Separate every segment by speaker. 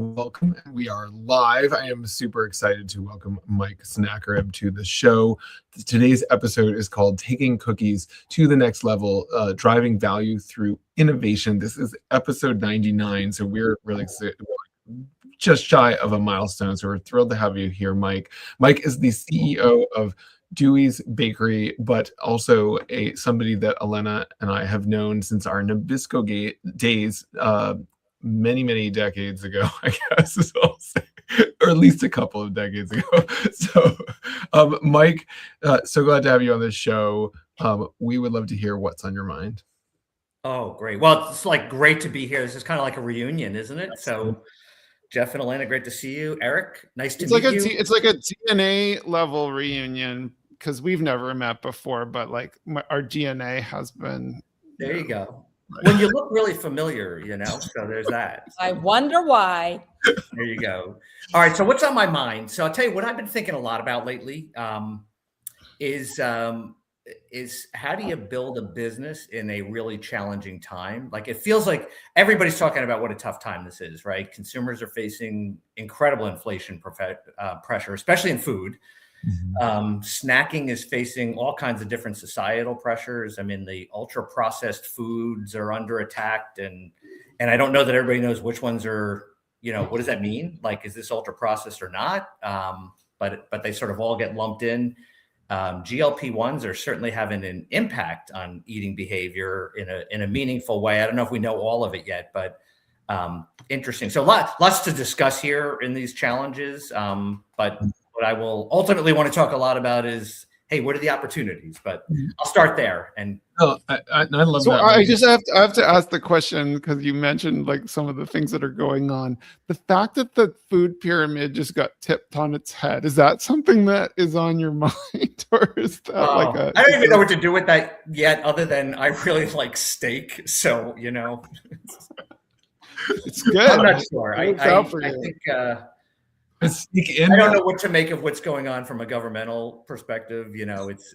Speaker 1: welcome. We are live. I am super excited to welcome Mike Senackerib to the show. Today's episode is called Taking Cookies to the Next Level, Driving Value Through Innovation. This is episode 99, so we're really excited. Just shy of a milestone, so we're thrilled to have you here, Mike. Mike is the CEO of Dewey's Bakery, but also somebody that Elena and I have known since our Nabisco days, many decades ago, I guess, is all I'll say, or at least a couple of decades ago. So, Mike, so glad to have you on this show. We would love to hear what's on your mind.
Speaker 2: Oh, great. Well, it's like great to be here. This is kind of like a reunion, isn't it? So, Jeff and Elena, great to see you. Eric, nice to meet you.
Speaker 3: It's like a DNA level reunion because we've never met before, but like our DNA has been.
Speaker 2: There you go. When you look really familiar, so there's that.
Speaker 4: I wonder why.
Speaker 2: There you go. All right. So what's on my mind? So I'll tell you what I've been thinking a lot about lately is how do you build a business in a really challenging time? Like it feels like everybody's talking about what a tough time this is, right? Consumers are facing incredible inflation pressure, especially in food. Mm-hmm. Snacking is facing all kinds of different societal pressures. I mean, the ultra processed foods are under attack, and I don't know that everybody knows which ones are. What does that mean? Like, is this ultra processed or not? But they sort of all get lumped in. GLP-1s are certainly having an impact on eating behavior in a meaningful way. I don't know if we know all of it yet, but interesting. So lots to discuss here in these challenges. But what I will ultimately want to talk a lot about is, hey, what are the opportunities? But I'll start there. And
Speaker 1: I love that.
Speaker 3: I have to ask the question because you mentioned like some of the things that are going on. The fact that the food pyramid just got tipped on its head, is that something that is on your mind, or is that
Speaker 2: I don't even know what to do with that yet, other than I really like steak. So
Speaker 3: it's good.
Speaker 2: I'm not sure. I think. I don't know what to make of what's going on from a governmental perspective. It's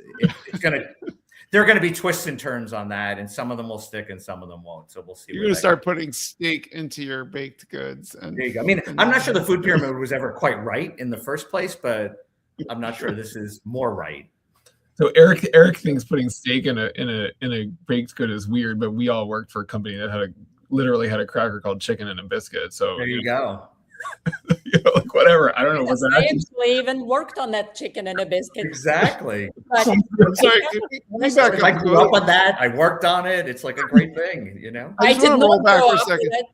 Speaker 2: there are going to be twists and turns on that, and some of them will stick and some of them won't. So we'll see.
Speaker 3: You're going to start putting steak into your baked goods.
Speaker 2: There you go. I mean, I'm not sure the food pyramid was ever quite right in the first place, but I'm not sure this is more right.
Speaker 1: So Eric thinks putting steak in a baked good is weird, but we all worked for a company that literally had a cracker called Chicken and a Biscuit. So
Speaker 2: there you go.
Speaker 1: Like whatever. I don't know. Was that
Speaker 4: I actually even worked on that Chicken and a Biscuit.
Speaker 2: Exactly.
Speaker 4: But,
Speaker 3: I'm sorry.
Speaker 2: I grew up on that. I worked on it. It's like a great thing,
Speaker 3: I did not
Speaker 4: roll
Speaker 3: back
Speaker 4: grow
Speaker 3: for a
Speaker 4: up
Speaker 3: second.
Speaker 4: with it,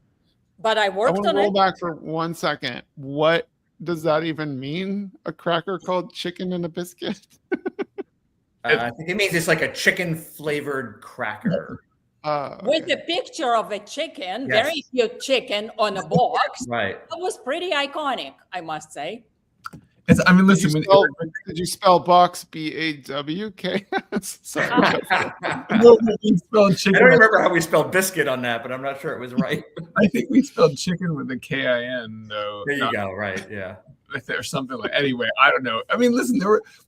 Speaker 4: but I worked on it.
Speaker 3: Roll back for 1 second. What does that even mean? A cracker called Chicken and a Biscuit?
Speaker 2: I think it means it's like a chicken flavored cracker.
Speaker 4: With a picture of a chicken, very cute chicken on a box.
Speaker 2: Right.
Speaker 4: That was pretty iconic, I must say.
Speaker 1: Listen.
Speaker 3: Did you spell box BAWK? Sorry.
Speaker 2: I don't remember how we spelled biscuit on that, but I'm not sure it was right.
Speaker 1: I think we spelled chicken with a KIN, though.
Speaker 2: There you go. Right. Yeah.
Speaker 1: Or something like. Anyway, I don't know. I mean, listen.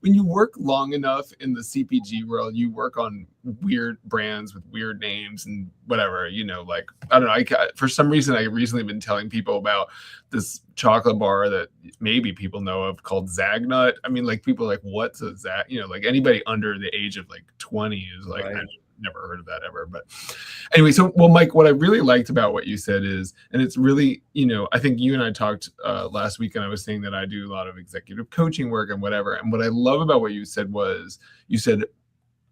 Speaker 1: When you work long enough in the CPG world, you work on weird brands with weird names and whatever. Like I don't know. For some reason, I recently been telling people about this chocolate bar that maybe people know of called Zagnut. I mean, like people are like, what's a Zag? Like anybody under the age of like 20 is like. Right. I've never heard of that ever. But anyway, Mike, what I really liked about what you said is, and it's really, I think you and I talked last week, and I was saying that I do a lot of executive coaching work and whatever. And what I love about what you said was, you said,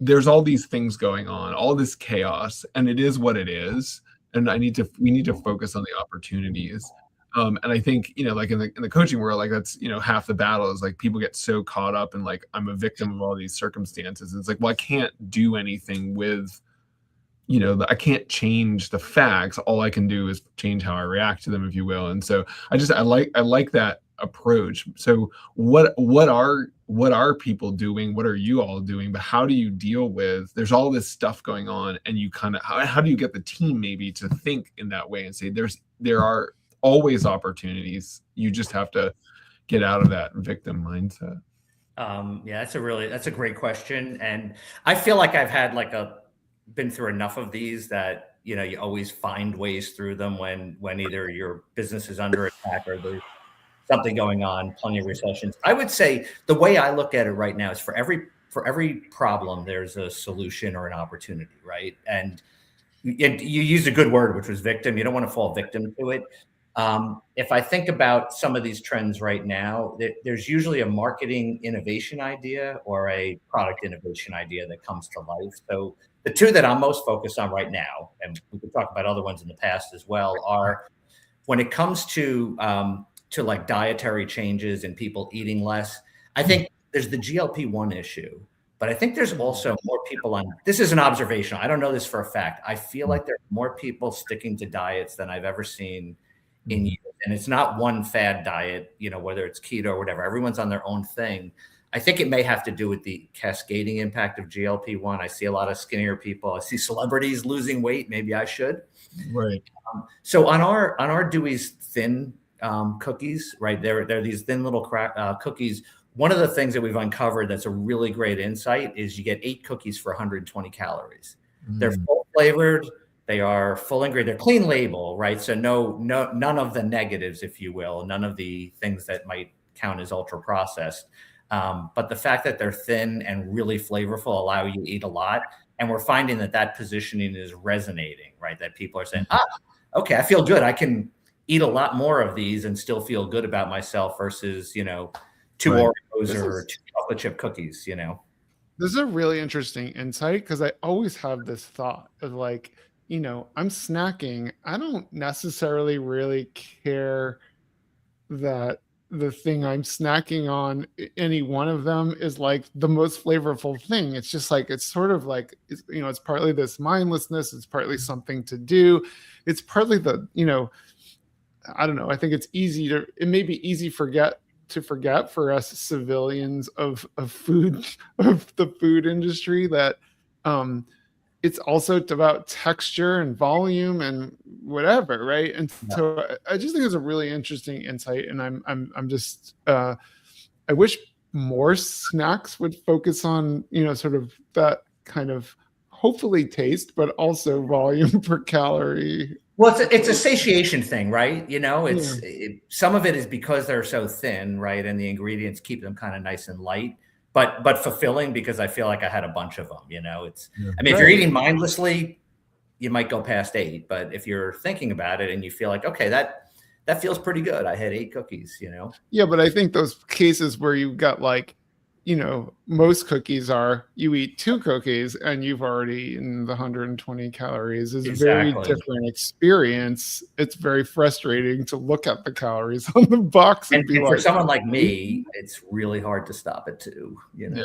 Speaker 1: there's all these things going on, all this chaos, and it is what it is. And we need to focus on the opportunities. And I think, like in the coaching world, like that's, half the battle is like people get so caught up in like, I'm a victim of all these circumstances. It's like, well, I can't do anything with, I can't change the facts. All I can do is change how I react to them, if you will. And so I like that approach. So what are people doing? What are you all doing? But how do you deal with, there's all this stuff going on, and you kind of, how do you get the team maybe to think in that way and say, there are always opportunities. You just have to get out of that victim mindset.
Speaker 2: That's a great question. And I feel like I've had been through enough of these that you know, you always find ways through them when either your business is under attack or there's something going on, plenty of recessions. I would say the way I look at it right now is for every problem, there's a solution or an opportunity, right? And you used a good word, which was victim. You don't want to fall victim to it. If I think about some of these trends right now, there's usually a marketing innovation idea or a product innovation idea that comes to life. So the two that I'm most focused on right now, and we could talk about other ones in the past as well, are when it comes to like dietary changes and people eating less. I think there's the GLP-1 issue, but I think there's also more people on, this is an observation, I don't know this for a fact. I feel like there are more people sticking to diets than I've ever seen in years. And it's not one fad diet, you know, whether it's keto or whatever, everyone's on their own thing. I think it may have to do with the cascading impact of GLP-1. I see a lot of skinnier people. I see celebrities losing weight. Maybe I should.
Speaker 1: Right.
Speaker 2: So on our Dewey's thin cookies, right? They're these thin little cookies. One of the things that we've uncovered that's a really great insight is you get 8 cookies for 120 calories. They're full flavored. They are full ingredient. They're clean label, right? So none of the negatives, if you will, none of the things that might count as ultra processed. But the fact that they're thin and really flavorful allow you to eat a lot. And we're finding that positioning is resonating, right? That people are saying, okay, I feel good. I can eat a lot more of these and still feel good about myself versus, you know, 2 Oreos or 2 chocolate chip cookies, you know?
Speaker 3: This is a really interesting insight because I always have this thought of like, you know, I'm snacking. I don't necessarily really care that the thing I'm snacking on, any one of them is like the most flavorful thing. It's just like, it's sort of like, you know, it's partly this mindlessness. It's partly something to do. It's partly the, you know, I don't know. I think it may be easy to forget for us civilians of food, of the food industry, that it's also about texture and volume and whatever, right? And so I just think it's a really interesting insight, and I'm just I wish more snacks would focus on, you know, sort of that kind of hopefully taste, but also volume per calorie.
Speaker 2: Well, it's a satiation thing, right? You know, some of it is because they're so thin, right? And the ingredients keep them kind of nice and light, but fulfilling, because I feel like I had a bunch of them, you know. I mean, if you're eating mindlessly, you might go past 8, but if you're thinking about it and you feel like, okay, that feels pretty good. I had 8 cookies, you know?
Speaker 3: Yeah, but I think those cases where you've got like, you know, most cookies are you eat 2 cookies and you've already eaten the 120 calories is a very different experience. It's very frustrating to look at the calories on the box and be like,
Speaker 2: for someone like me, it's really hard to stop at 2, you know.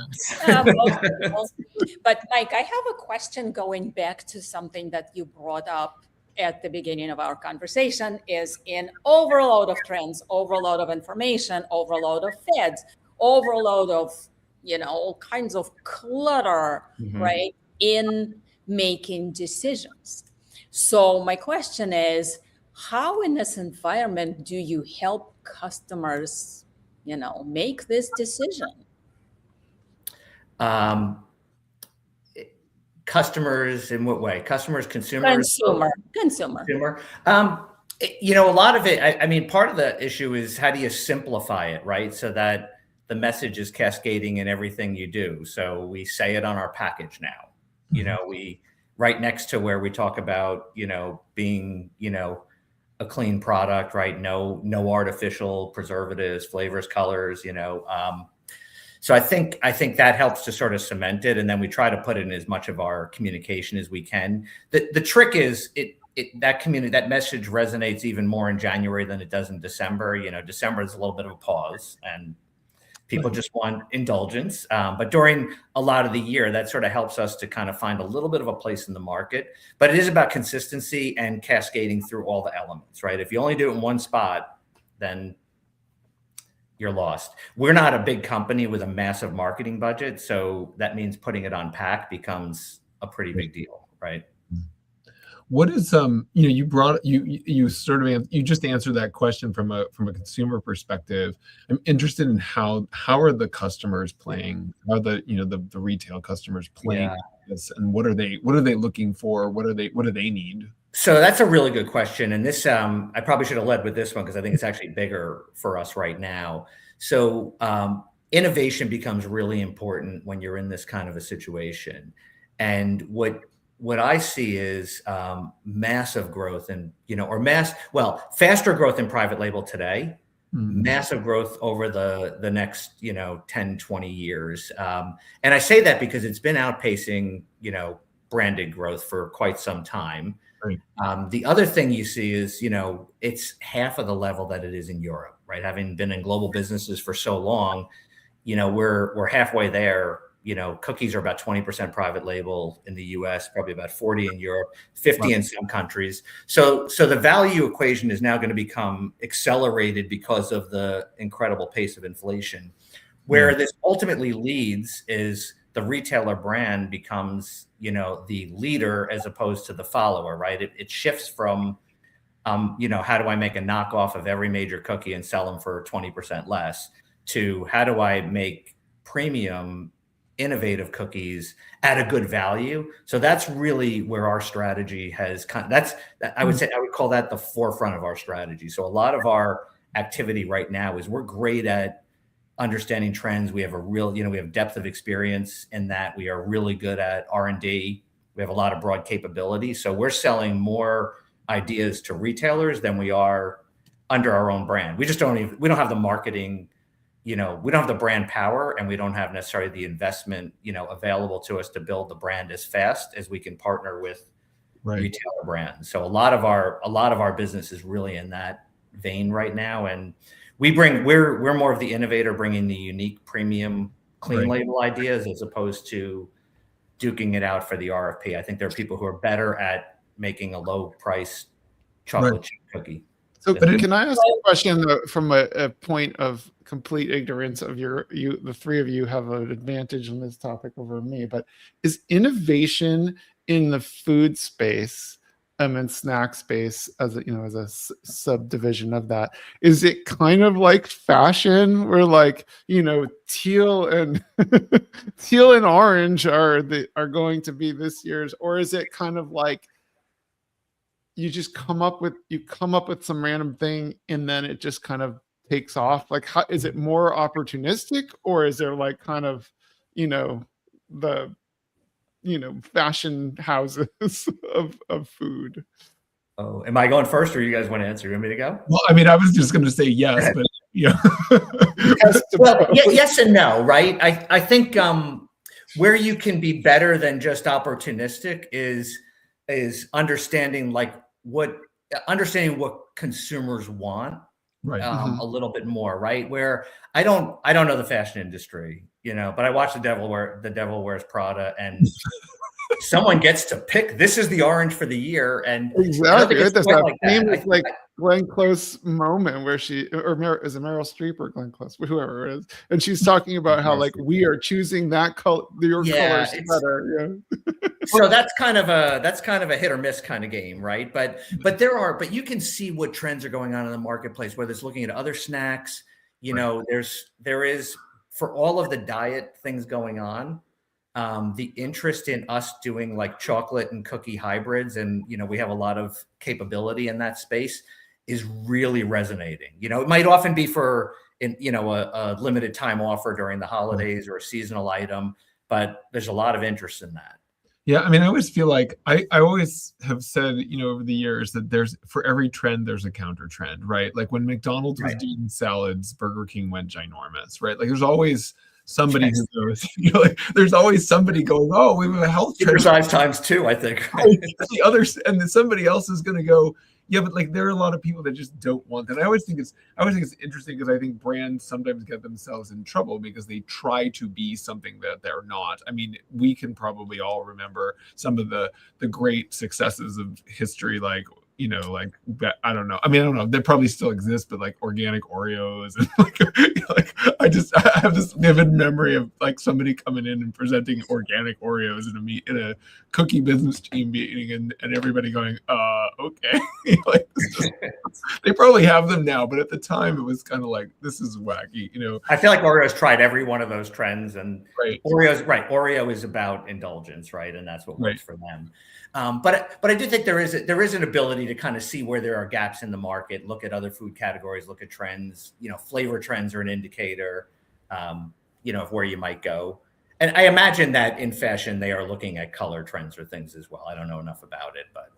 Speaker 4: But Mike, I have a question going back to something that you brought up at the beginning of our conversation, is in overload of trends, overload of information, overload of fads, overload of, you know, all kinds of clutter, right, in making decisions. So my question is, how in this environment do you help customers, you know, make this decision?
Speaker 2: Customers in what way? Customers, consumers?
Speaker 4: Consumer.
Speaker 2: You know, a lot of it, I mean, part of the issue is how do you simplify it, right? So that the message is cascading in everything you do. So we say it on our package now, you know, we right next to where we talk about, you know, being, you know, a clean product, right? No artificial preservatives, flavors, colors, you know. So I think that helps to sort of cement it. And then we try to put it in as much of our communication as we can. The trick is that message resonates even more in January than it does in December. You know, December is a little bit of a pause and people just want indulgence. But during a lot of the year, that sort of helps us to kind of find a little bit of a place in the market. But it is about consistency and cascading through all the elements, right? If you only do it in one spot, then you're lost. We're not a big company with a massive marketing budget. So that means putting it on pack becomes a pretty big deal, right?
Speaker 1: What is you brought you sort of you just answered that question from a consumer perspective. I'm interested in how are the customers playing? How are the retail customers playing this, and what are they looking for? What do they need?
Speaker 2: So that's a really good question, and this I probably should have led with this one because I think it's actually bigger for us right now. So innovation becomes really important when you're in this kind of a situation, and what I see is massive growth and faster growth in private label today, massive growth over the next 10, 20 years. And I say that because it's been outpacing branded growth for quite some time.
Speaker 1: Right.
Speaker 2: The other thing you see is it's half of the level that it is in Europe, right? Having been in global businesses for so long, we're halfway there. Cookies are about 20% private label in the US, probably about 40 in Europe, 50 in some countries. So the value equation is now going to become accelerated because of the incredible pace of inflation. Where this ultimately leads is the retailer brand becomes, the leader as opposed to the follower, right? It shifts from, how do I make a knockoff of every major cookie and sell them for 20% less, to how do I make premium innovative cookies at a good value. So that's really where our strategy has I would call that the forefront of our strategy. So a lot of our activity right now is we're great at understanding trends. We have we have depth of experience in that. We are really good at R&D. We have a lot of broad capability. So we're selling more ideas to retailers than we are under our own brand. We don't have the marketing, we don't have the brand power, and we don't have necessarily the investment, available to us to build the brand as fast as we can partner with retailer brands. So a lot of our business is really in that vein right now. And we're more of the innovator, bringing the unique premium clean label ideas as opposed to duking it out for the RFP. I think there are people who are better at making a low price chocolate chip cookie.
Speaker 3: So can I ask a question from a point of complete ignorance of the three of you have an advantage on this topic over me, but is innovation in the food space and snack space as a subdivision of that, is it kind of like fashion where teal and teal and orange are going to be this year's, or is it kind of like you just come up with some random thing and then it just kind of takes off? Like, how is it more opportunistic, or is there kind of the fashion houses of food?
Speaker 2: Oh, am I going first, or you guys want to answer? You want me to go?
Speaker 1: Well, I mean, I was just going to say yes, but
Speaker 2: well, yes and no, right? I think where you can be better than just opportunistic is understanding what consumers want, a little bit more, right? Where I don't know the fashion industry, but I watch The Devil Wears Prada, and someone gets to pick, this is the orange for the year. And
Speaker 3: exactly, there's that famous Glenn Close moment where is it Meryl Streep or Glenn Close, whoever it is, and she's talking about how we are choosing that color, your colors better.
Speaker 2: So that's kind of a hit or miss kind of game, right? But you can see what trends are going on in the marketplace, whether it's looking at other snacks. There is, for all of the diet things going on, the interest in us doing chocolate and cookie hybrids, and we have a lot of capability in that space, is really resonating. It might often be for a limited time offer during the holidays or a seasonal item, but there's a lot of interest in that.
Speaker 1: Yeah, I mean, I always feel like I always have said, over the years that for every trend, there's a counter trend, right? Like when McDonald's was doing salads, Burger King went ginormous, right? Like there's always somebody who goes, there's always somebody going, oh, we have a health trend.
Speaker 2: Supersize times 2, I think.
Speaker 1: The others, and then somebody else is going to go, yeah, but there are a lot of people that just don't want that. And I always think it's interesting because I think brands sometimes get themselves in trouble because they try to be something that they're not. I mean, we can probably all remember some of the great successes of history, like you know, like I don't know. I mean, I don't know. They probably still exist, but like organic Oreos and like I have this vivid memory of like somebody coming in and presenting organic Oreos in a cookie business team meeting, and everybody going, okay. Like they probably have them now, but at the time it was kind of like, this is wacky, you know.
Speaker 2: I feel like Oreo's tried every one of those trends, and
Speaker 1: right.
Speaker 2: Oreo is about indulgence, right? And that's what works for them. But I do think there is an ability to kind of see where there are gaps in the market, look at other food categories, look at trends. You know, flavor trends are an indicator, you know, of where you might go. And I imagine that in fashion, they are looking at color trends or things as well. I don't know enough about it, but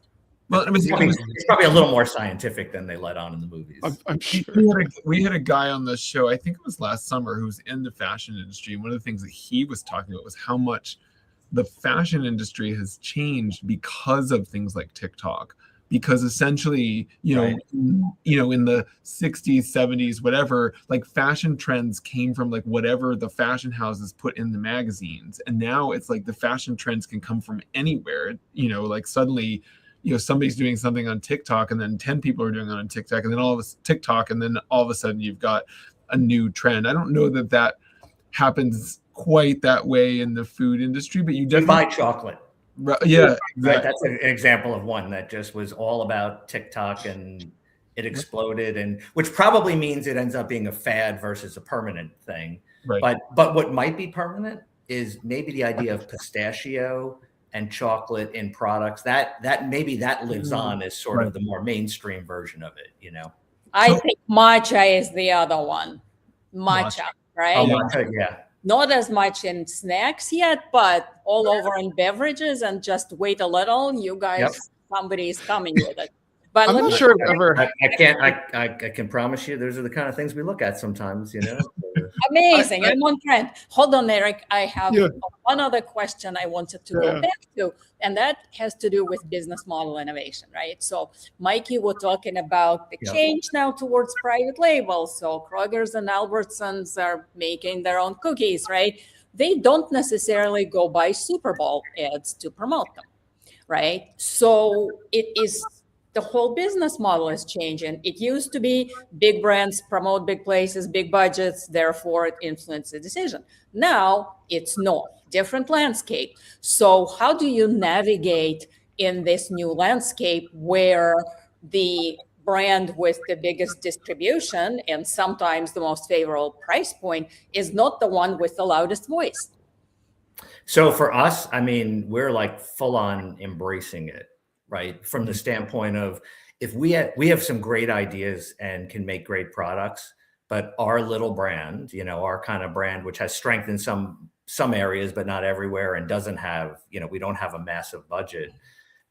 Speaker 2: well, it's probably a little more scientific than they let on in the movies.
Speaker 3: I'm sure.
Speaker 1: We had a guy on the show, I think it was last summer, who was in the fashion industry. And one of the things that he was talking about was how much the fashion industry has changed because of things like TikTok. Because essentially, you know, in the 60s, 70s, whatever, like fashion trends came from like whatever the fashion houses put in the magazines. And now it's like the fashion trends can come from anywhere. You know, like suddenly, you know, somebody's doing something on TikTok, and then 10 people are doing it on TikTok, and then all of a sudden you've got a new trend. I don't know that that happens quite that way in the food industry, but you definitely
Speaker 2: buy chocolate.
Speaker 1: Yeah, exactly.
Speaker 2: Right. That's an example of one that just was all about TikTok, and it exploded, and which probably means it ends up being a fad versus a permanent thing.
Speaker 1: Right.
Speaker 2: But what might be permanent is maybe the idea of pistachio and chocolate in products that maybe that lives on as sort of the more mainstream version of it, you know.
Speaker 4: I think matcha is the other one. Matcha, right?
Speaker 2: Oh, matcha, yeah.
Speaker 4: Not as much in snacks yet, but all over in beverages, and just wait a little. You guys, somebody is coming with it. But
Speaker 3: I'm not sure if ever.
Speaker 2: I can promise you, those are the kind of things we look at sometimes, you know.
Speaker 4: Amazing. I'm on trend. Hold on, Eric. I have one other question I wanted to go back to, and that has to do with business model innovation, right? So Mikey was talking about the change now towards private labels. So Kroger's and Albertsons are making their own cookies, right? They don't necessarily go buy Super Bowl ads to promote them, right? So it is... the whole business model is changing. It used to be big brands promote big places, big budgets, therefore it influences the decision. Now it's not. Different landscape. So how do you navigate in this new landscape where the brand with the biggest distribution and sometimes the most favorable price point is not the one with the loudest voice?
Speaker 2: So for us, I mean, we're like full on embracing it. Right. From the standpoint of, if we have some great ideas and can make great products, but our little brand, you know, our kind of brand, which has strength in some areas, but not everywhere, and doesn't have, you know, we don't have a massive budget.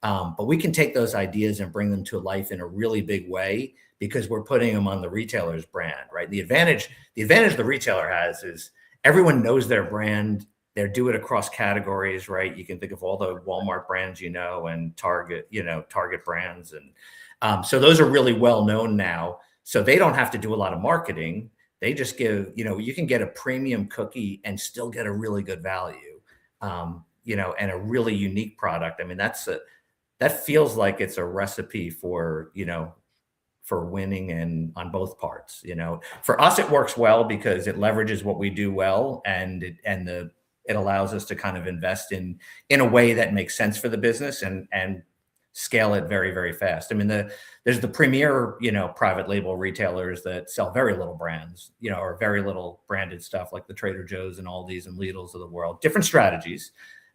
Speaker 2: But we can take those ideas and bring them to life in a really big way, because we're putting them on the retailer's brand, right? The advantage the retailer has is everyone knows their brand. They do it across categories, right? You can think of all the Walmart brands, you know, and Target brands. And so those are really well known now. So they don't have to do a lot of marketing. They just give, you know, you can get a premium cookie and still get a really good value, you know, and a really unique product. I mean, that feels like it's a recipe for, you know, for winning and on both parts, you know. For us, it works well because it leverages what we do well, and it allows us to kind of invest in a way that makes sense for the business and scale it very, very fast. I mean, there's the premier, you know, private label retailers that sell very little brands, you know, or very little branded stuff, like the Trader Joe's and Aldi's and Lidl's of the world. Different strategies.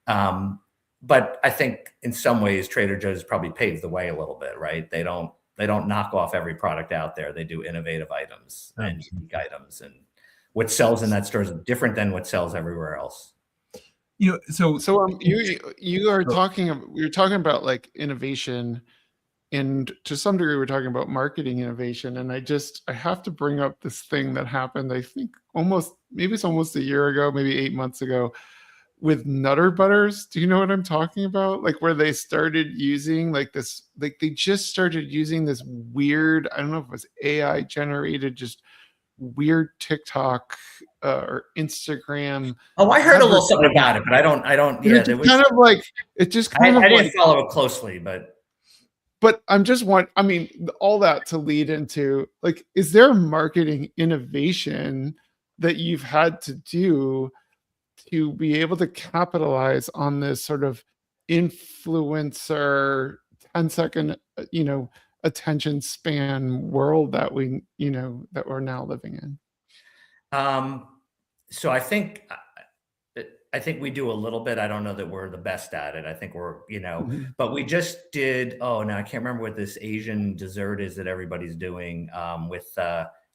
Speaker 2: But I think in some ways, Trader Joe's probably paved the way a little bit, right? They don't knock off every product out there. They do innovative items and unique items, and what sells in that store is different than what sells everywhere else.
Speaker 1: You know, so
Speaker 3: you are talking. You're talking about like innovation, and to some degree, we're talking about marketing innovation. And I have to bring up this thing that happened. I think maybe it's almost a year ago, maybe 8 months ago, with Nutter Butters. Do you know what I'm talking about? Like, where they started using like this, like they just started using this weird, I don't know if it was AI generated, just weird TikTok or Instagram.
Speaker 2: Oh, I heard a little something about it, but I don't. Yeah,
Speaker 3: it just kind of like it just kind of.
Speaker 2: I didn't follow it closely, but
Speaker 3: but I mean, all that to lead into, like, is there marketing innovation that you've had to do to be able to capitalize on this sort of influencer 10-second, attention span world that that we're now living in?
Speaker 2: So I think we do a little bit. I don't know that we're the best at it. I think we're, but we just did, now I can't remember what this Asian dessert is that everybody's doing with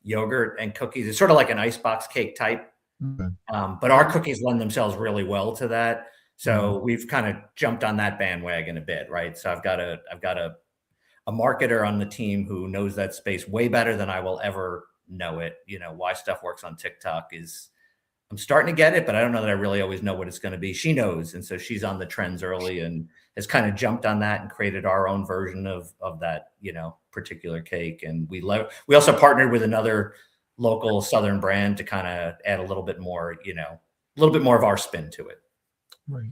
Speaker 2: yogurt and cookies. It's sort of like an icebox cake type.
Speaker 1: Okay.
Speaker 2: But our cookies lend themselves really well to that. So we've kind of jumped on that bandwagon a bit, right? So I've got a marketer on the team who knows that space way better than I will ever know it. Why stuff works on TikTok is, I'm starting to get it, but I don't know that I really always know what it's going to be. She knows. And so she's on the trends early and has kind of jumped on that and created our own version of that, particular cake. And we also partnered with another local Southern brand to kind of add a little bit more of our spin to it.
Speaker 1: Right.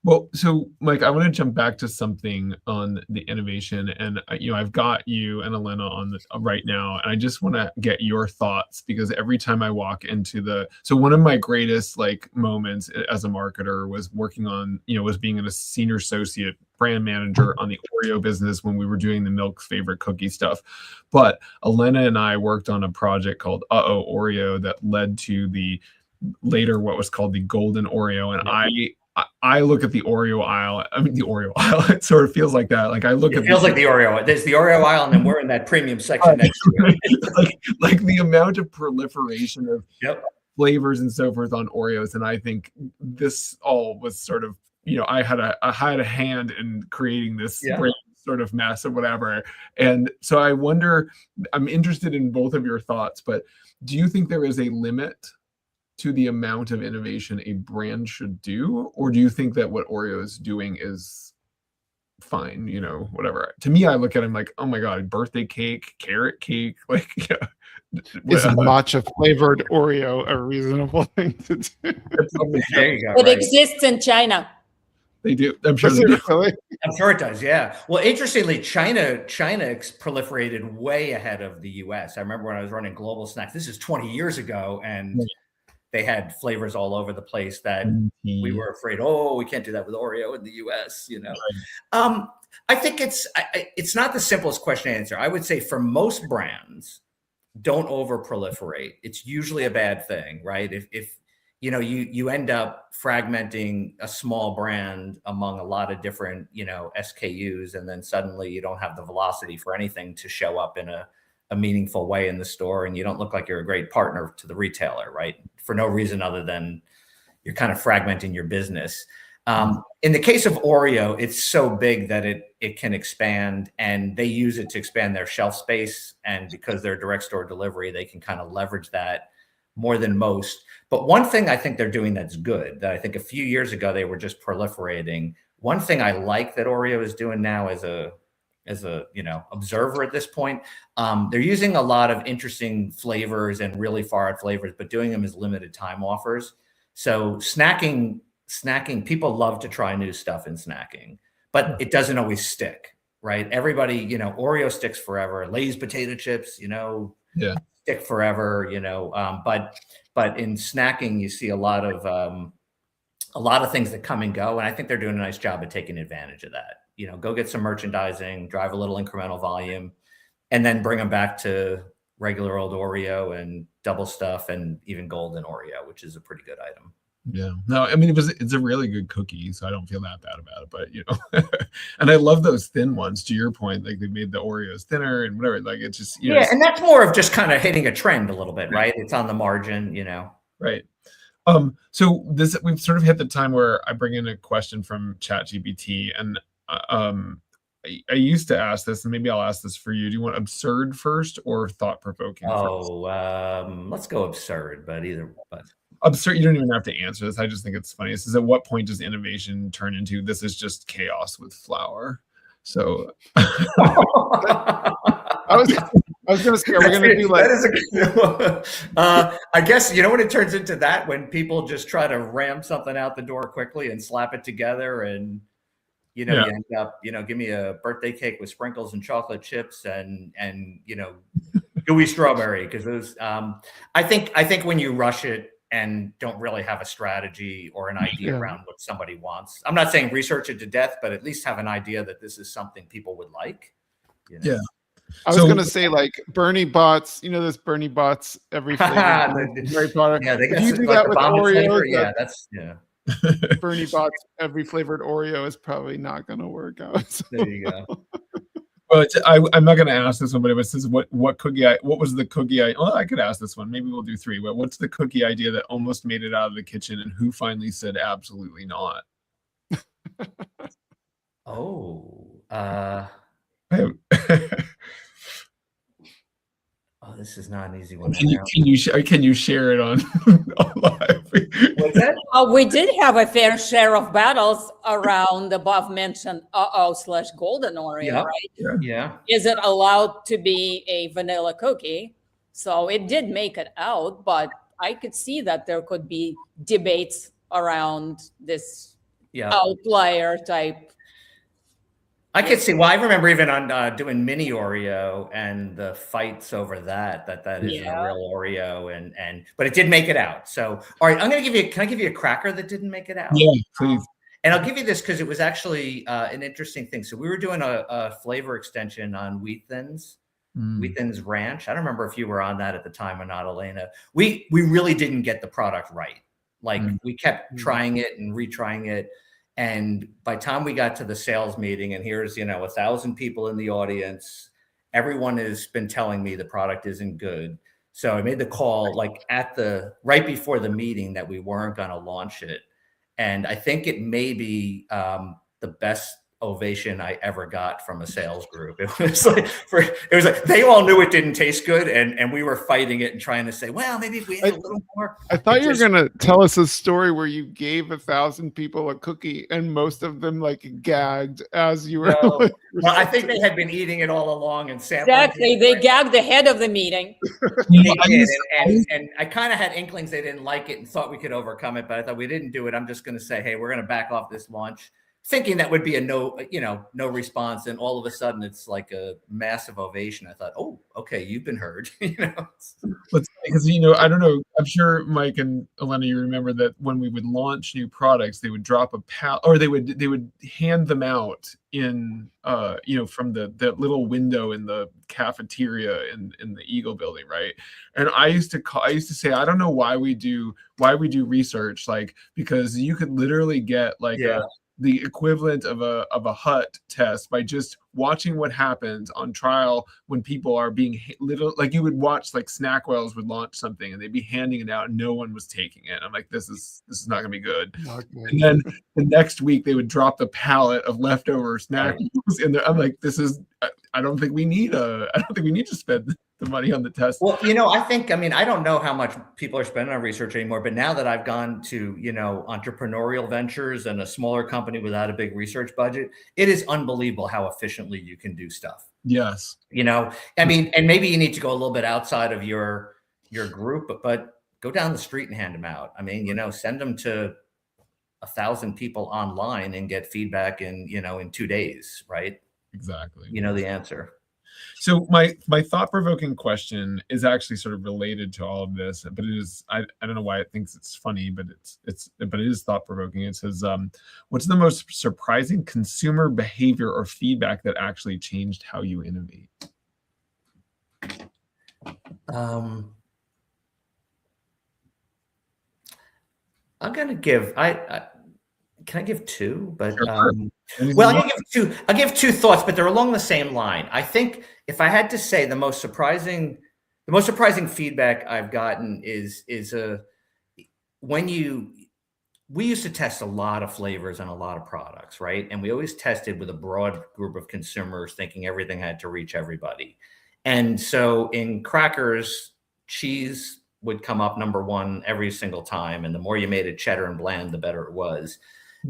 Speaker 1: Well, so Mike, I want to jump back to something on the innovation, and I've got you and Elena on this right now, and I just want to get your thoughts, because every time I walk into so one of my greatest moments as a marketer was working on, was being a senior associate brand manager on the Oreo business when we were doing the Milk's Favorite Cookie stuff. But Elena and I worked on a project called Oreo that led to later what was called the Golden Oreo, and I look at the Oreo aisle. I mean, the Oreo aisle. It sort of feels like that. Like it
Speaker 2: feels like the Oreo. There's the Oreo aisle, and then we're in that premium section next to it.
Speaker 1: like the amount of proliferation of flavors and so forth on Oreos, and I think this all was sort of, I had a hand in creating this great sort of mess or whatever. And so I wonder, I'm interested in both of your thoughts, but do you think there is a limit to the amount of innovation a brand should do, or do you think that what Oreo is doing is fine? Whatever. To me, I look at them like, oh my god, birthday cake, carrot cake,
Speaker 3: Is matcha flavored Oreo a reasonable thing to do?
Speaker 2: There you go.
Speaker 4: It exists in China.
Speaker 1: They do. I'm sure they do.
Speaker 2: I'm sure it does. Yeah. Well, interestingly, China proliferated way ahead of the U.S. I remember when I was running Global Snacks. This is 20 years ago, and they had flavors all over the place that we were afraid, we can't do that with Oreo in the US, I think it's not the simplest question to answer. I would say for most brands, don't over proliferate. It's usually a bad thing, right? If you end up fragmenting a small brand among a lot of different, SKUs, and then suddenly you don't have the velocity for anything to show up in a meaningful way in the store, and you don't look like you're a great partner to the retailer, right? For no reason other than you're kind of fragmenting your business. In the case of Oreo, it's so big that it can expand, and they use it to expand their shelf space. And because they're direct store delivery, they can kind of leverage that more than most. But one thing I think they're doing that's good, that I think a few years ago they were just proliferating. One thing I like that Oreo is doing now as a observer at this point, they're using a lot of interesting flavors and really far out flavors, but doing them as limited time offers. So snacking, people love to try new stuff in snacking, but it doesn't always stick, right? Everybody, Oreo sticks forever. Lay's potato chips, stick forever, but in snacking, you see a lot of things that come and go. And I think they're doing a nice job of taking advantage of that. Go get some merchandising, drive a little incremental volume, and then bring them back to regular old Oreo and double stuff and even golden Oreo, which is a pretty good item.
Speaker 1: Yeah. No, I mean, it's a really good cookie, so I don't feel that bad about it, but and I love those thin ones, to your point, like they made the Oreos thinner and whatever, like it's just,
Speaker 2: and that's more of just kind of hitting a trend a little bit, right? It's on the margin,
Speaker 1: Right. So we've sort of hit the time where I bring in a question from ChatGPT, and I used to ask this, and maybe I'll ask this for you. Do you want absurd first or thought-provoking first?
Speaker 2: Let's go absurd, but
Speaker 1: absurd. You don't even have to answer this. I just think it's funny. It says, at what point does innovation turn into this is just chaos with flour? So
Speaker 3: I was going to say, we're going to do like.
Speaker 2: That is a good one. I guess, when it turns into that, when people just try to ram something out the door quickly and slap it together and, you know,
Speaker 1: Yeah.
Speaker 2: you end up, you know, give me a birthday cake with sprinkles and chocolate chips and you know, Dewey strawberry, because those I think when you rush it and don't really have a strategy or an idea around what somebody wants, I'm not saying research it to death, but at least have an idea that this is something people would like. You know?
Speaker 1: Yeah.
Speaker 3: I was gonna say, like, Bernie Bott's, you know, this Bernie Bott's every flavor Harry Potter.
Speaker 2: Yeah, they got
Speaker 3: if you do
Speaker 2: like
Speaker 3: that
Speaker 2: the
Speaker 3: with
Speaker 2: vomit
Speaker 3: Oreos,
Speaker 2: flavor. Yeah, that's
Speaker 3: Bernie Bott's every flavored Oreo is probably not gonna work out. So.
Speaker 2: There you go.
Speaker 1: Well, I'm not going to ask this one, but it says what cookie? What was the cookie? Well, I could ask this one. Maybe we'll do three. But what's the cookie idea that almost made it out of the kitchen, and who finally said absolutely not?
Speaker 2: Oh, this is not an easy one.
Speaker 1: Can you share it on live?
Speaker 2: What's that?
Speaker 4: We did have a fair share of battles around above mentioned /golden Oreo, right?
Speaker 2: Yeah.
Speaker 4: Is it allowed to be a vanilla cookie? So it did make it out, but I could see that there could be debates around this outlier type.
Speaker 2: I could see. Well, I remember even on doing mini Oreo and the fights over that isn't a real Oreo, but it did make it out. So, all right, can I give you a cracker that didn't make it out?
Speaker 1: Yeah, please.
Speaker 2: And I'll give you this because it was actually an interesting thing. So we were doing a flavor extension on Wheat Thins, Wheat Thins Ranch. I don't remember if you were on that at the time or not, Elena. We really didn't get the product right. Like we kept trying it and retrying it. And by the time we got to the sales meeting, and here's, 1,000 people in the audience, everyone has been telling me the product isn't good. So I made the call like right before the meeting that we weren't going to launch it. And I think it may be the best ovation I ever got from a sales group. It was like they all knew it didn't taste good, and we were fighting it and trying to say, well, maybe if we add a little more.
Speaker 3: I thought you were gonna tell us a story where you gave 1,000 people a cookie and most of them like gagged as you were.
Speaker 2: Well, I think they had been eating it all along and sampling.
Speaker 4: Exactly, they gagged ahead of the meeting.
Speaker 2: They did, and I kind of had inklings they didn't like it and thought we could overcome it, but I thought we didn't do it. I'm just going to say, hey, we're going to back off this launch, thinking that would be a no response, and all of a sudden it's like a massive ovation. I thought, oh, okay, you've been heard. Because
Speaker 1: I don't know. I'm sure Mike and Elena, you remember that when we would launch new products, they would drop a pallet, or they would hand them out in from the little window in the cafeteria in the Eagle building, right? And I used to say, I don't know why we do research, like, because you could literally get the equivalent of a HUT test by just watching what happens on trial when people are being like, you would watch like Snackwells would launch something and they'd be handing it out and no one was taking it. I'm like, this is not gonna be good. And then the next week they would drop the pallet of leftover Snackwells in there. I'm like, I don't think we need to spend the money on the test.
Speaker 2: Well, I don't know how much people are spending on research anymore, but now that I've gone to, entrepreneurial ventures and a smaller company without a big research budget, it is unbelievable how efficiently you can do stuff.
Speaker 1: Yes.
Speaker 2: And maybe you need to go a little bit outside of your group, but go down the street and hand them out. Send them to 1,000 people online and get feedback in 2 days, right?
Speaker 1: Exactly.
Speaker 2: You know the answer.
Speaker 1: So my thought-provoking question is actually sort of related to all of this, but it is, I don't know why it thinks it's funny, but it is thought-provoking. It says, what's the most surprising consumer behavior or feedback that actually changed how you innovate?
Speaker 2: I'm gonna give can I give two? But
Speaker 1: Sure.
Speaker 2: I'll give two thoughts, but they're along the same line. I think if I had to say the most surprising feedback I've gotten is we used to test a lot of flavors and a lot of products, right? And we always tested with a broad group of consumers, thinking everything had to reach everybody. And so in crackers, cheese would come up number one every single time, and the more you made it cheddar and bland, the better it was.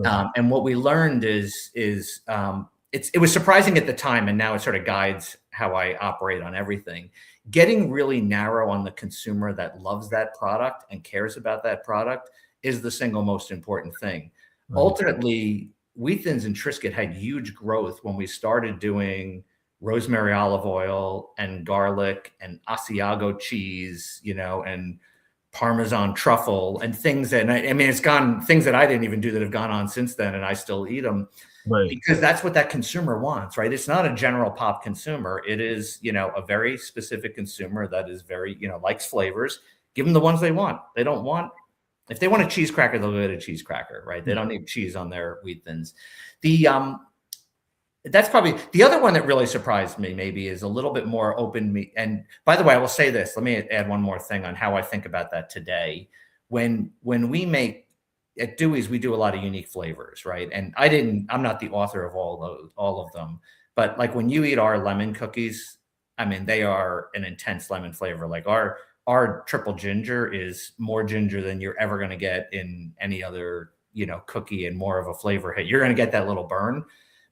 Speaker 2: And what we learned is it was surprising at the time, and now it sort of guides how I operate on everything. Getting really narrow on the consumer that loves that product and cares about that product is the single most important thing. Right. Ultimately, wheat thins and Triscuit had huge growth when we started doing rosemary olive oil and garlic and Asiago cheese, you know, and Parmesan truffle and things that, I mean, it's gone, things that I didn't even do that have gone on since then, and I still eat them. Right. Because that's what that consumer wants, right? It's not a general pop consumer. It is, you know, a very specific consumer that is very, you know, likes flavors. Give them the ones they want. They don't want, if they want a cheese cracker, they'll get a cheese cracker, right? They don't need cheese on their wheat thins. That's probably the other one that really surprised me, maybe, is a little bit more open meat. And by the way, I will say this, let me add one more thing on how I think about that today. When we make at Dewey's, we do a lot of unique flavors, right? And I'm not the author of all of them, but like when you eat our lemon cookies, I mean, they are an intense lemon flavor. Like our triple ginger is more ginger than you're ever going to get in any other, you know, cookie, and more of a flavor hit. You're going to get that little burn.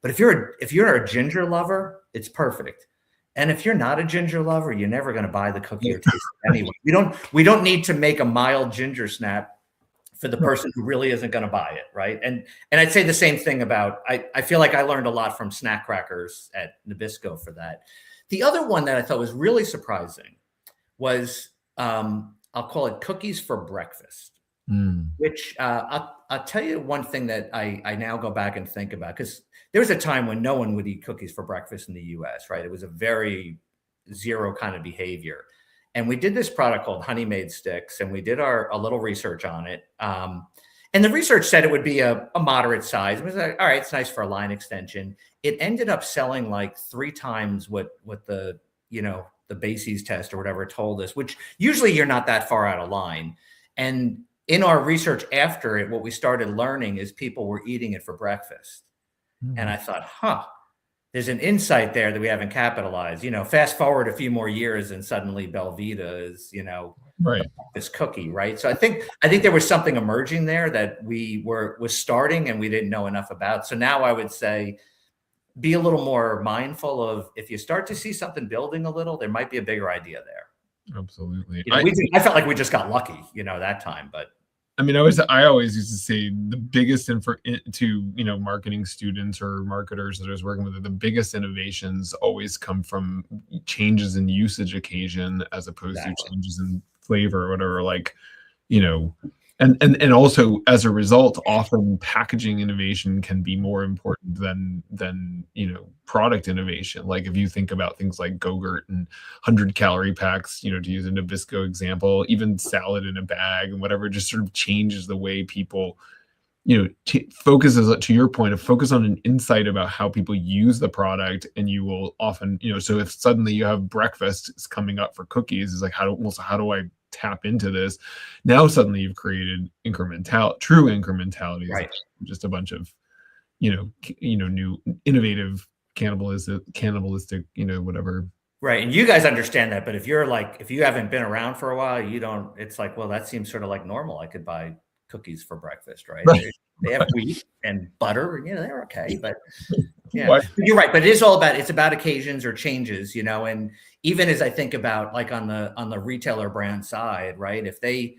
Speaker 2: But if you're a ginger lover, it's perfect. And if you're not a ginger lover, you're never going to buy the cookie or taste it anyway. We don't need to make a mild ginger snap for the person who really isn't going to buy it, right? And I'd say the same thing about, I feel like I learned a lot from snack crackers at Nabisco for that. The other one that I thought was really surprising was, I'll call it cookies for breakfast, which I'll tell you one thing that I now go back and think about, because there was a time when no one would eat cookies for breakfast in the US, right? It was a very zero kind of behavior. And we did this product called Honey Made Sticks, and we did a little research on it. And the research said it would be a moderate size. It was like, all right, it's nice for a line extension. It ended up selling like 3 times what the, you know, the Basie's test or whatever told us, which usually you're not that far out of line. And in our research after it, what we started learning is people were eating it for breakfast. And I thought, there's an insight there that we haven't capitalized. You know, fast forward a few more years and suddenly Belvita is, you know, right, this cookie, right? So I think there was something emerging there that was starting and we didn't know enough about. So now I would say, be a little more mindful of, if you start to see something building a little, there might be a bigger idea there.
Speaker 1: Absolutely.
Speaker 2: You know, I felt like we just got lucky, you know, that time, but.
Speaker 1: I mean, I always used to say the biggest to, you know, marketing students or marketers that I was working with, the biggest innovations always come from changes in usage occasion as opposed to changes in flavor or whatever, like, you know, and also as a result, often packaging innovation can be more important than, you know, product innovation. Like if you think about things like Go-Gurt and 100-calorie packs, you know, to use a Nabisco example, even salad in a bag and whatever, just sort of changes the way people, you know, focuses, to your point, of focus on an insight about how people use the product. And you will often, you know, so if suddenly you have breakfast is coming up for cookies, it's like, how do I tap into this? Now suddenly you've created true incrementality, right? Just a bunch of, you know, new innovative cannibalistic, you know, whatever.
Speaker 2: Right. And you guys understand that, but if you haven't been around for a while, it's like, well, that seems sort of like normal. I could buy cookies for breakfast, right? They have wheat and butter, you know, they're okay, but yeah, you're right. But it's about occasions or changes, you know, and even as I think about like on the retailer brand side, right? If they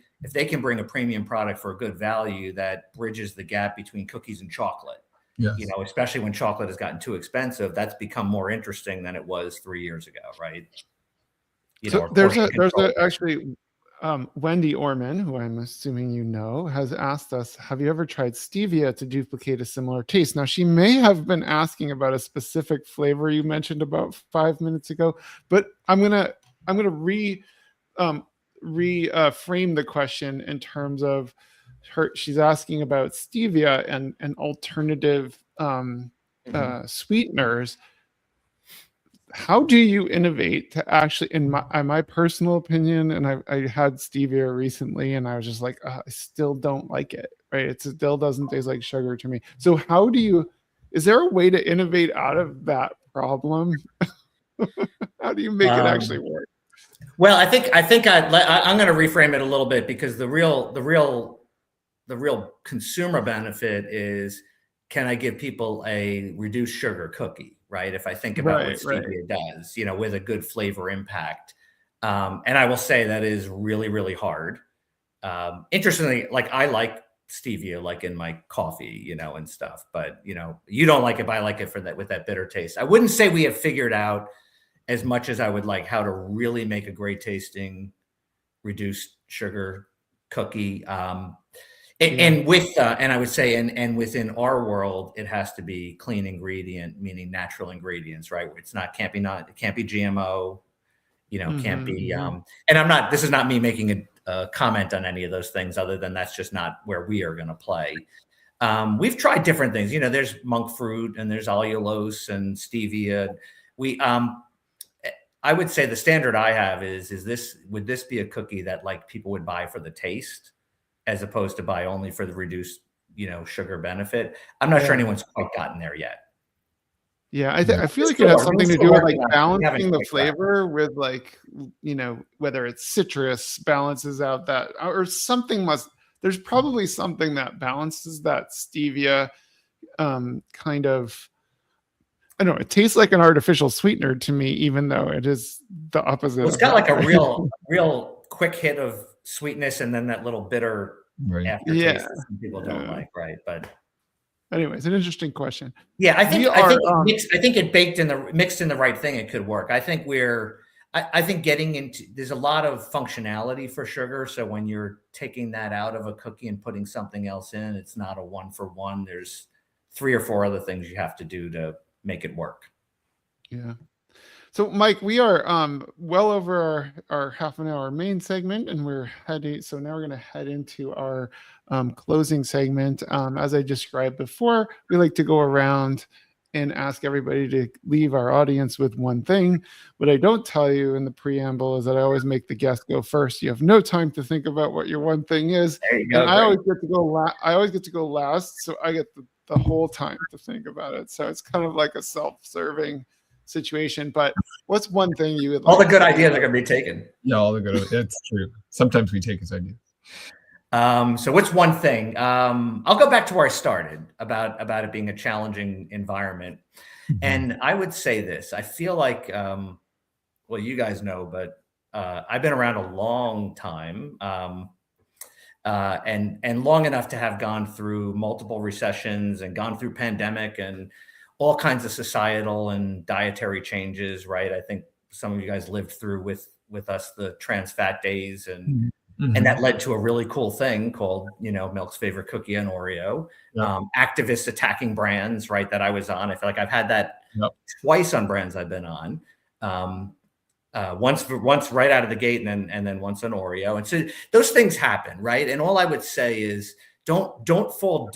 Speaker 2: can bring a premium product for a good value that bridges the gap between cookies and chocolate, you know, especially when chocolate has gotten too expensive, that's become more interesting than it was 3 years ago, right? You know,
Speaker 3: there's actually Wendy Orman, who I'm assuming you know, has asked us, have you ever tried stevia to duplicate a similar taste? Now, she may have been asking about a specific flavor you mentioned about 5 minutes ago, but I'm gonna reframe the question in terms of she's asking about stevia and alternative sweeteners. How do you innovate to actually, in my personal opinion, and I had stevia recently and I was just like, I still don't like it, right? It still doesn't taste like sugar to me. So is there a way to innovate out of that problem? How do you make it actually work?
Speaker 2: Well, I think I'm going to reframe it a little bit, because the real consumer benefit is, can I give people a reduced sugar cookie, right? If I think about what stevia does, you know, with a good flavor impact. And I will say that is really, really hard. Interestingly, like I like stevia like in my coffee, you know, and stuff. But, you know, you don't like it, but I like it for that, with that bitter taste. I wouldn't say we have figured out as much as I would like how to really make a great tasting reduced sugar cookie. And with, and I would say, and within our world, it has to be clean ingredient, meaning natural ingredients, right? It's not, it can't be GMO, you know, can't be, and this is not me making a comment on any of those things, other than that's just not where we are going to play. We've tried different things, you know, there's monk fruit and there's allulose and stevia. I would say the standard I have would this be a cookie that like people would buy for the taste as opposed to buy only for the reduced, you know, sugar benefit? I'm not sure anyone's quite gotten there yet.
Speaker 3: Yeah, I feel like it has something to do with like balancing the flavor with like, you know, whether it's citrus balances out that, or something there's probably something that balances that stevia kind of, I don't know, it tastes like an artificial sweetener to me, even though it is the opposite.
Speaker 2: Well, it's got like a real quick hit of sweetness and then that little bitter aftertaste that some people don't like, right? But
Speaker 3: anyways, an interesting question.
Speaker 2: Yeah, I think it mixed in the right thing, it could work. I think I think getting into, there's a lot of functionality for sugar. So when you're taking that out of a cookie and putting something else in, it's not a 1-for-1. There's 3 or 4 other things you have to do to make it work.
Speaker 3: Yeah. So Mike, we are well over our half an hour main segment, and so now we're going to head into our closing segment. As I described before, we like to go around and ask everybody to leave our audience with one thing. What I don't tell you in the preamble is that I always make the guest go first. You have no time to think about what your one thing is. There you go, and I always get to go last, so I get the whole time to think about it. So it's kind of like a self-serving situation. But what's one thing you would like?
Speaker 2: All the good ideas are going to be taken.
Speaker 1: Yeah, all the good. It's true. Sometimes we take his ideas.
Speaker 2: So what's one thing? I'll go back to where I started about it being a challenging environment. And I would say this, I feel like, well, you guys know, but I've been around a long time, and long enough to have gone through multiple recessions and gone through pandemic and all kinds of societal and dietary changes, right? I think some of you guys lived through with us the trans fat days, and that led to a really cool thing called, you know, Milk's Favorite Cookie and Oreo. Activists attacking brands, right, that I was on. I feel like I've had that twice on brands I've been on. Once right out of the gate, and then once on Oreo. And so those things happen, right? And all I would say is don't fall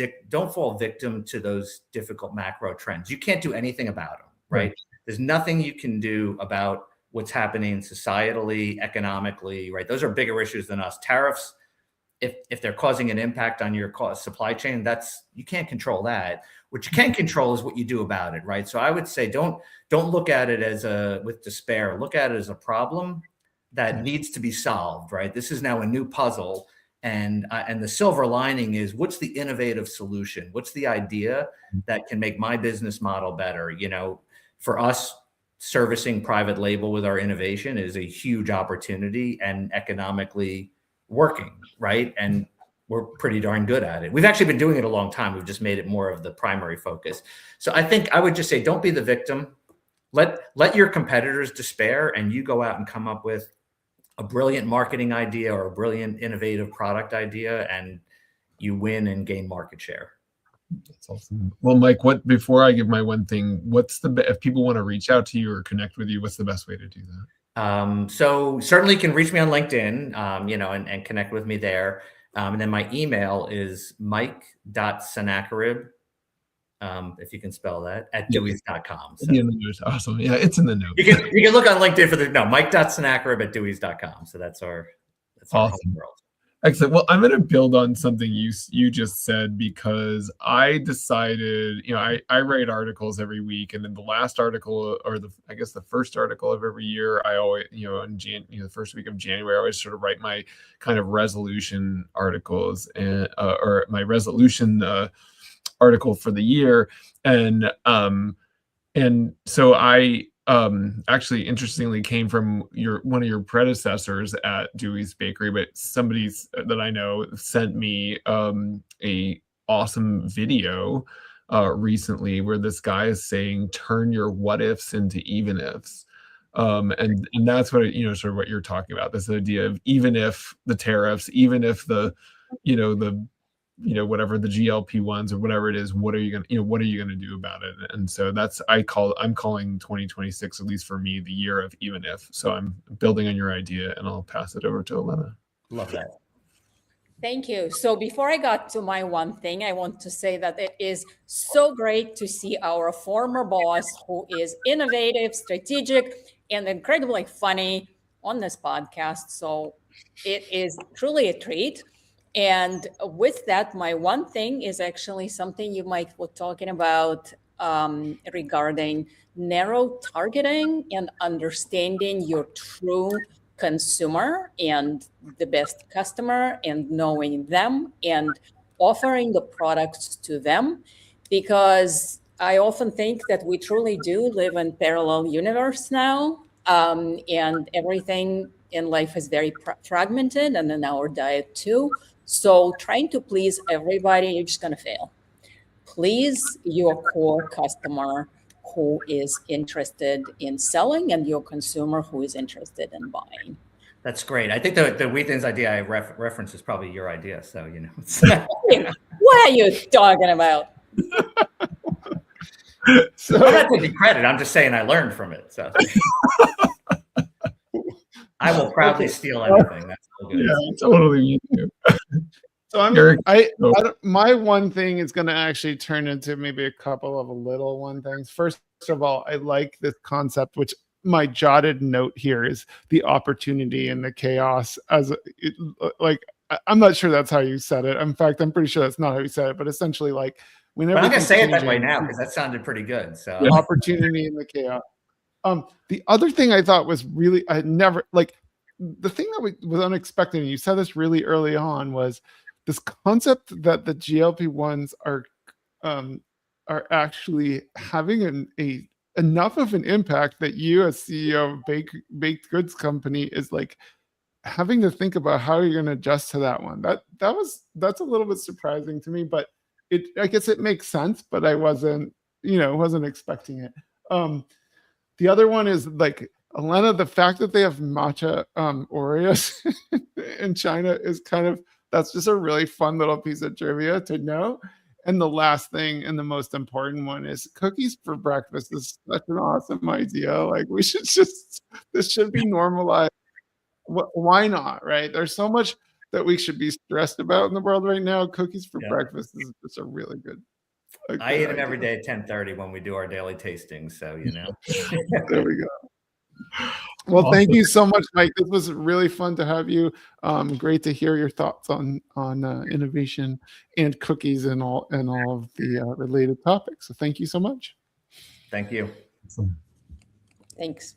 Speaker 2: victim to those difficult macro trends. You can't do anything about them, right? There's nothing you can do about what's happening societally, economically, right? Those are bigger issues than us. Tariffs, if they're causing an impact on your supply chain, you can't control that. What you can control is what you do about it, right? So I would say don't look at it with despair. Look at it as a problem that needs to be solved, right? This is now a new puzzle, and the silver lining is, what's the innovative solution? What's the idea that can make my business model better? You know, for us, servicing private label with our innovation is a huge opportunity and economically working, right? And we're pretty darn good at it. We've actually been doing it a long time. We've just made it more of the primary focus. So I think I would just say, don't be the victim. Let your competitors despair, and you go out and come up with a brilliant marketing idea or a brilliant innovative product idea, and you win and gain market share.
Speaker 1: That's awesome. Well, Mike, before I give my one thing, if people want to reach out to you or connect with you, what's the best way to do that?
Speaker 2: So certainly you can reach me on LinkedIn, you know, and connect with me there. And then my email is mike.senackerib, if you can spell that, at deweys.com. So.
Speaker 1: Awesome. Yeah, it's in the notes.
Speaker 2: You can look on LinkedIn for mike.senackerib at deweys.com. So that's our
Speaker 1: awesome
Speaker 2: world.
Speaker 1: Excellent. Well, I'm going to build on something you just said, because I decided, you know, I write articles every week, and then the last article, or the first article of every year, I always, you know, the first week of January, I always sort of write my kind of resolution articles or my resolution article for the year, and so actually interestingly came from one of your predecessors at Dewey's Bakery, but somebody that I know sent me a awesome video recently where this guy is saying, turn your what ifs into even ifs. And that's what, sort of what you're talking about, this idea of even if the tariffs, even if the, whatever the GLP-1s or whatever it is, what are you going to do about it? And so I'm calling 2026, at least for me, the year of even if. So I'm building on your idea, and I'll pass it over to Elena.
Speaker 2: Love that.
Speaker 4: Thank you. So before I got to my one thing, I want to say that it is so great to see our former boss, who is innovative, strategic, and incredibly funny, on this podcast. So it is truly a treat. And with that, my one thing is actually something you might be talking about regarding narrow targeting and understanding your true consumer and the best customer, and knowing them and offering the products to them. Because I often think that we truly do live in parallel universe now, and everything in life is very fragmented, and in our diet too. So trying to please everybody, you're just going to fail. Please your core customer who is interested in selling, and your consumer who is interested in buying.
Speaker 2: That's great. I think the Wheat Thins idea I reference is probably your idea. So,
Speaker 4: What are you talking about?
Speaker 2: So, I'm not taking credit. I'm just saying I learned from it. So I will proudly steal anything. That's all good.
Speaker 1: Yeah, totally. Me too.
Speaker 3: So my one thing is going to actually turn into maybe a couple of little one things. First of all, I like this concept, which my jotted note here is the opportunity and the chaos. I'm not sure that's how you said it. In fact, I'm pretty sure that's not how you said it. But essentially, like, whenever
Speaker 2: I'm going to say it that way now because that sounded pretty good. So
Speaker 3: opportunity and the chaos. The other thing I thought was really, the thing that was unexpected, and you said this really early on, was this concept that the GLP-1s are actually having enough of an impact that you, as CEO of baked goods company, is like having to think about how you're going to adjust to that one. That's a little bit surprising to me, but I guess it makes sense. But I wasn't expecting it. The other one is like, Elena, the fact that they have matcha Oreos in China is that's just a really fun little piece of trivia to know. And the last thing, and the most important one, is cookies for breakfast is such an awesome idea. Like, this should be normalized. Why not, right? There's so much that we should be stressed about in the world right now. Cookies for breakfast is just a really good.
Speaker 2: I eat them every day at 10:30 when we do our daily tasting. So,
Speaker 3: There we go. Well, Thank you so much, Mike. This was really fun to have you. Great to hear your thoughts on innovation and cookies and all of the related topics. So thank you so much.
Speaker 2: Thank you.
Speaker 4: Thanks.